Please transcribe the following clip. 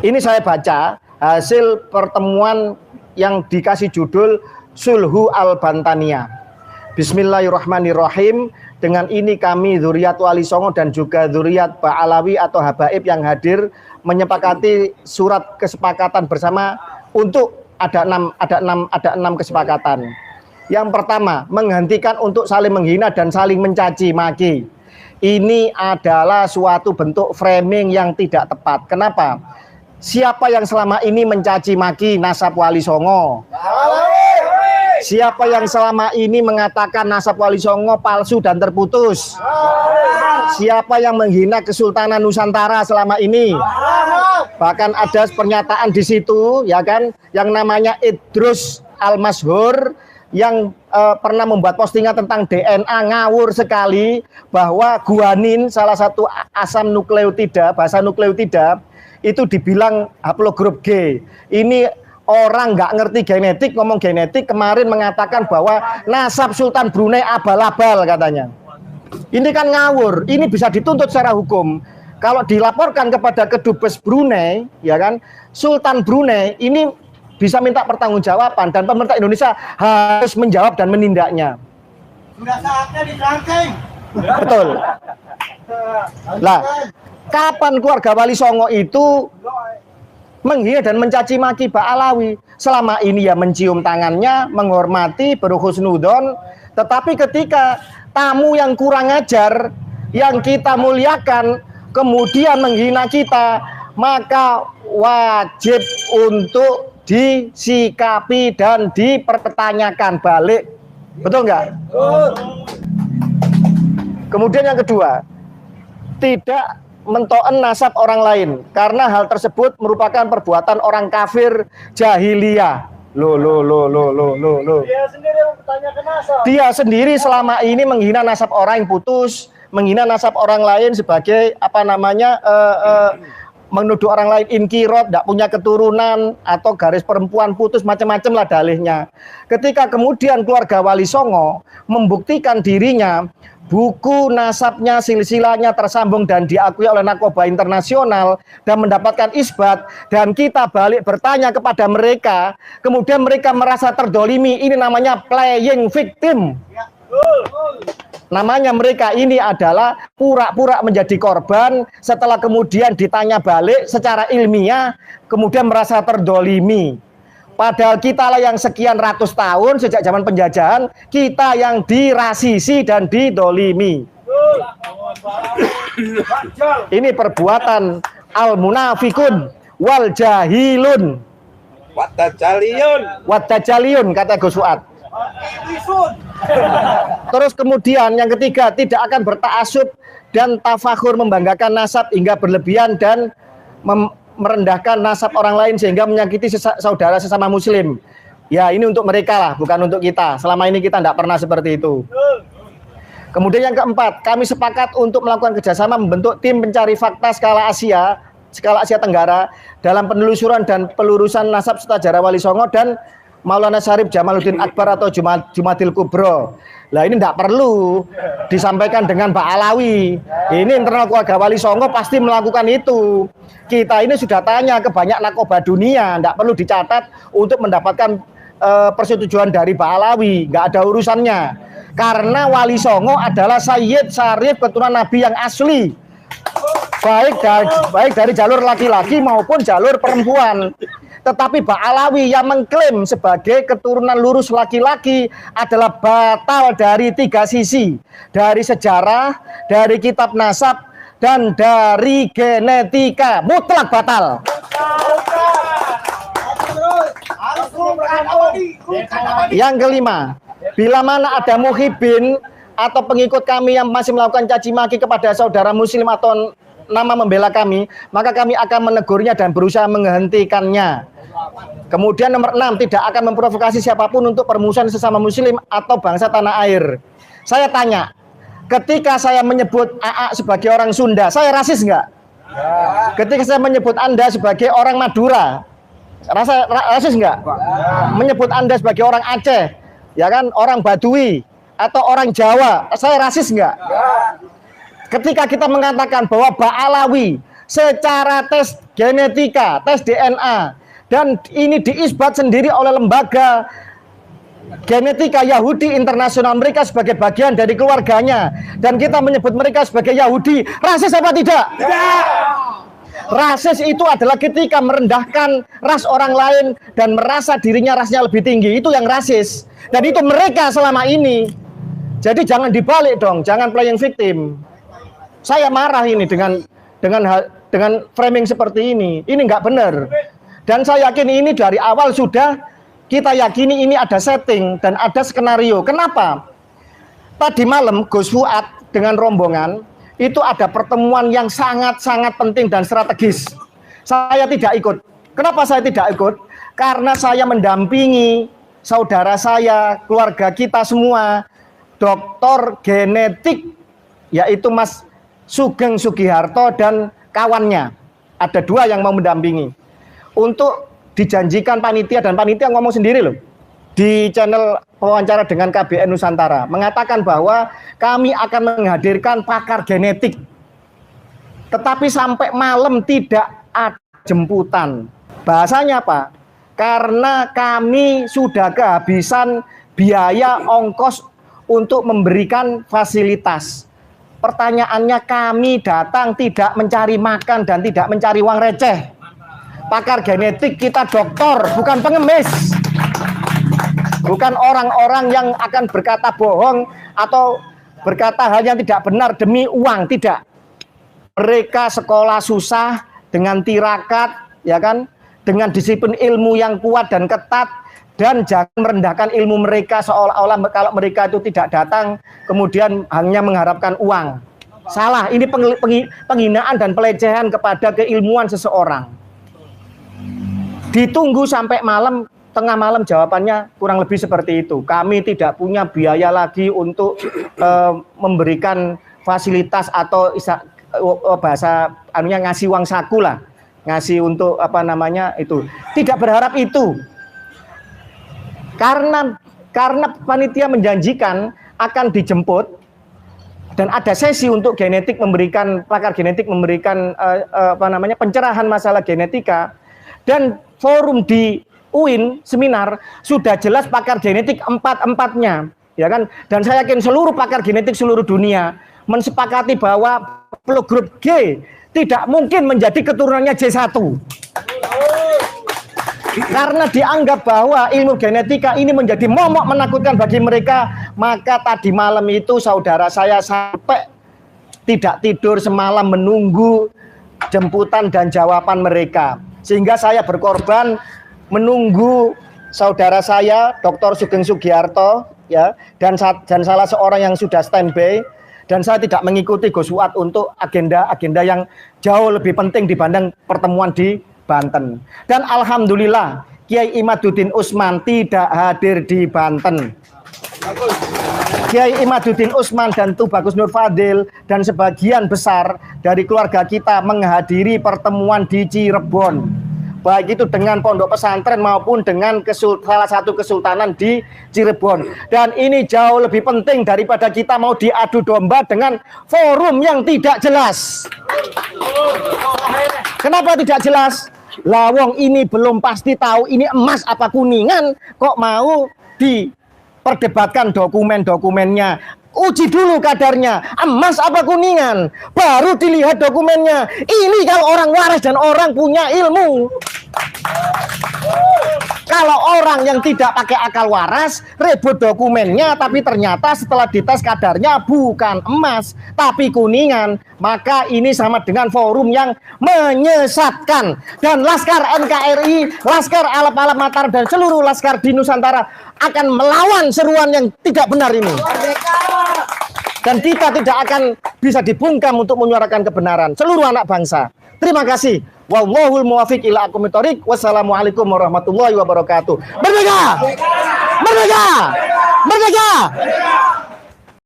Ini saya baca hasil pertemuan yang dikasih judul Sulhu Al-Bantania. Bismillahirrahmanirrahim. Dengan ini kami zuriat Wali Songo dan juga zuriat Ba'alawi atau Habaib yang hadir menyepakati surat kesepakatan bersama untuk ada enam kesepakatan. Yang pertama, menghentikan untuk saling menghina dan saling mencaci maki. Ini adalah suatu bentuk framing yang tidak tepat. Kenapa? Siapa yang selama ini mencaci maki nasab Wali Songo? Siapa yang selama ini mengatakan nasab Wali Songo palsu dan terputus? Siapa yang menghina Kesultanan Nusantara selama ini? Bahkan ada pernyataan di situ, ya kan, yang namanya Idrus Al-Mashhur yang pernah membuat postingan tentang DNA, ngawur sekali bahwa guanin, salah satu asam nukleotida, bahasa nukleotida itu dibilang haplogrup G. Ini orang nggak ngerti genetik, ngomong genetik, kemarin mengatakan bahwa nasab Sultan Brunei abal-abal katanya. Ini kan ngawur, ini bisa dituntut secara hukum. Kalau dilaporkan kepada Kedubes Brunei, ya kan, Sultan Brunei ini bisa minta pertanggungjawaban dan pemerintah Indonesia harus menjawab dan menindaknya. Sudah saatnya dirangking. Betul. Lah, kapan keluarga Wali Songo itu menghina dan mencaci maki Ba'alawi? Selama ini ya mencium tangannya, menghormati, berhusnudon, tetapi ketika tamu yang kurang ajar yang kita muliakan kemudian menghina kita, maka wajib untuk disikapi dan dipertanyakan balik. Betul nggak? Kemudian yang kedua, tidak mentoen nasab orang lain karena hal tersebut merupakan perbuatan orang kafir jahiliyah. Loh. Dia sendiri mempertanyakan nasab. Dia sendiri selama ini menghina nasab orang yang putus, menghina nasab orang lain sebagai menuduh orang lain inkirot, tidak punya keturunan atau garis perempuan putus, macam-macam lah dalihnya. Ketika kemudian keluarga Wali Songo membuktikan dirinya, buku nasabnya, silsilahnya tersambung dan diakui oleh Narkoba Internasional dan mendapatkan isbat, dan kita balik bertanya kepada mereka, kemudian mereka merasa terdolimi, ini namanya playing victim. Namanya mereka ini adalah pura-pura menjadi korban, setelah kemudian ditanya balik secara ilmiah, kemudian merasa terdolimi. Padahal kita lah yang sekian ratus tahun sejak zaman penjajahan, kita yang dirasisi dan didolimi. Ini perbuatan al-munafikun wal jahilun Wadajaliun kata Gus Fuad. Terus kemudian yang ketiga, tidak akan bertaasub dan tafakhur membanggakan nasab hingga berlebihan dan merendahkan nasab orang lain sehingga menyakiti saudara sesama muslim. Ya, ini untuk mereka lah, bukan untuk kita. Selama ini kita tidak pernah seperti itu. Kemudian yang keempat, kami sepakat untuk melakukan kerjasama membentuk tim pencari fakta skala Asia Tenggara dalam penelusuran dan pelurusan nasab sejarah Wali Songo dan Maulana Syarif Jamaluddin Akbar atau Jumadil Kubro. Lah ini tidak perlu disampaikan dengan Ba'alawi. Ini internal keluarga Wali Songo pasti melakukan itu. Kita ini sudah tanya ke banyak narkoba dunia, tidak perlu dicatat untuk mendapatkan persetujuan dari Ba'alawi, nggak ada urusannya. Karena Wali Songo adalah Sayyid Syarif keturunan Nabi yang asli, baik dari jalur laki-laki maupun jalur perempuan. Tetapi Ba'alawi yang mengklaim sebagai keturunan lurus laki-laki adalah batal dari tiga sisi. Dari sejarah, dari kitab nasab, dan dari genetika. Mutlak batal. Yang kelima, bila mana ada muhibin atau pengikut kami yang masih melakukan caci maki kepada saudara muslim atau nama membela kami, maka kami akan menegurnya dan berusaha menghentikannya. Kemudian nomor 6, tidak akan memprovokasi siapapun untuk permusuhan sesama muslim atau bangsa tanah air. Saya tanya, ketika saya menyebut AA sebagai orang Sunda, saya rasis nggak? Ketika saya menyebut Anda sebagai orang Madura, rasis nggak? Menyebut Anda sebagai orang Aceh, ya kan, orang Badui atau orang Jawa, saya rasis nggak? Ketika kita mengatakan bahwa Ba'alawi secara tes genetika, tes DNA, dan ini diisbat sendiri oleh lembaga genetika Yahudi internasional, mereka sebagai bagian dari keluarganya, dan kita menyebut mereka sebagai Yahudi. Rasis apa tidak? Tidak. Rasis itu adalah ketika merendahkan ras orang lain dan merasa dirinya rasnya lebih tinggi, itu yang rasis. Dan itu mereka selama ini. Jadi jangan dibalik dong, jangan playing victim. Saya marah ini dengan framing seperti ini. Ini nggak benar. Dan saya yakin ini dari awal sudah kita yakini ini ada setting dan ada skenario. Kenapa? Tadi malam Gus Fuad dengan rombongan itu ada pertemuan yang sangat-sangat penting dan strategis. Saya tidak ikut. Kenapa saya tidak ikut? Karena saya mendampingi saudara saya, keluarga kita semua, dokter genetik, yaitu Mas Sugeng Sugiharto dan kawannya. Ada 2 yang mau mendampingi. Untuk dijanjikan panitia, dan panitia ngomong sendiri loh di channel wawancara dengan KBN Nusantara, mengatakan bahwa kami akan menghadirkan pakar genetik, tetapi sampai malam tidak ada jemputan. Bahasanya apa? Karena kami sudah kehabisan biaya ongkos untuk memberikan fasilitas. Pertanyaannya, kami datang tidak mencari makan dan tidak mencari uang receh. Pakar genetik kita dokter, bukan pengemis. Bukan orang-orang yang akan berkata bohong atau berkata hal yang tidak benar demi uang, tidak. Mereka sekolah susah dengan tirakat, ya kan? Dengan disiplin ilmu yang kuat dan ketat, dan jangan merendahkan ilmu mereka seolah-olah kalau mereka itu tidak datang kemudian hanya mengharapkan uang. Salah, ini penghinaan dan pelecehan kepada keilmuan seseorang. Ditunggu sampai malam, tengah malam jawabannya kurang lebih seperti itu. Kami tidak punya biaya lagi untuk memberikan fasilitas atau bahasa anunya ngasih uang saku lah, ngasih untuk apa namanya itu. Tidak berharap itu. Karena panitia menjanjikan akan dijemput dan ada sesi untuk genetik memberikan, pakar genetik memberikan pencerahan masalah genetika. Dan forum di UIN seminar sudah jelas pakar genetik 4-4-nya, ya kan? Dan saya yakin seluruh pakar genetik seluruh dunia mensepakati bahwa grup G tidak mungkin menjadi keturunannya J1. Karena dianggap bahwa ilmu genetika ini menjadi momok menakutkan bagi mereka, maka tadi malam itu saudara saya sampai tidak tidur semalam menunggu jemputan dan jawaban mereka. Sehingga saya berkorban menunggu saudara saya, Dr. Sugeng Sugiharto, ya, dan salah seorang yang sudah standby, dan saya tidak mengikuti Gus Fuad untuk agenda-agenda yang jauh lebih penting dibanding pertemuan di Banten. Dan alhamdulillah Kiai Imaduddin Usman tidak hadir di Banten. Kiai Imaduddin Usman dan Tubagus Nur Fadil dan sebagian besar dari keluarga kita menghadiri pertemuan di Cirebon, baik itu dengan pondok pesantren maupun dengan salah satu kesultanan di Cirebon. Dan ini jauh lebih penting daripada kita mau diadu domba dengan forum yang tidak jelas. Kenapa tidak jelas? Lawong ini belum pasti tahu ini emas apa kuningan, kok mau diperdebatkan dokumen-dokumennya. Uji dulu kadarnya, emas apa kuningan, baru dilihat dokumennya. Ini kalau orang waras dan orang punya ilmu. Kalau orang yang tidak pakai akal waras, ribut dokumennya, tapi ternyata setelah dites kadarnya bukan emas, tapi kuningan, maka ini sama dengan forum yang menyesatkan. Dan Laskar NKRI, Laskar Alap-Alap Mataram, dan seluruh Laskar di Nusantara akan melawan seruan yang tidak benar ini. Dan kita tidak akan bisa dibungkam untuk menyuarakan kebenaran seluruh anak bangsa. Terima kasih. Wallahul muwaffiq ila aqwamit thoriq. Wassalamualaikum warahmatullahi wabarakatuh. Merdeka! Merdeka! Merdeka!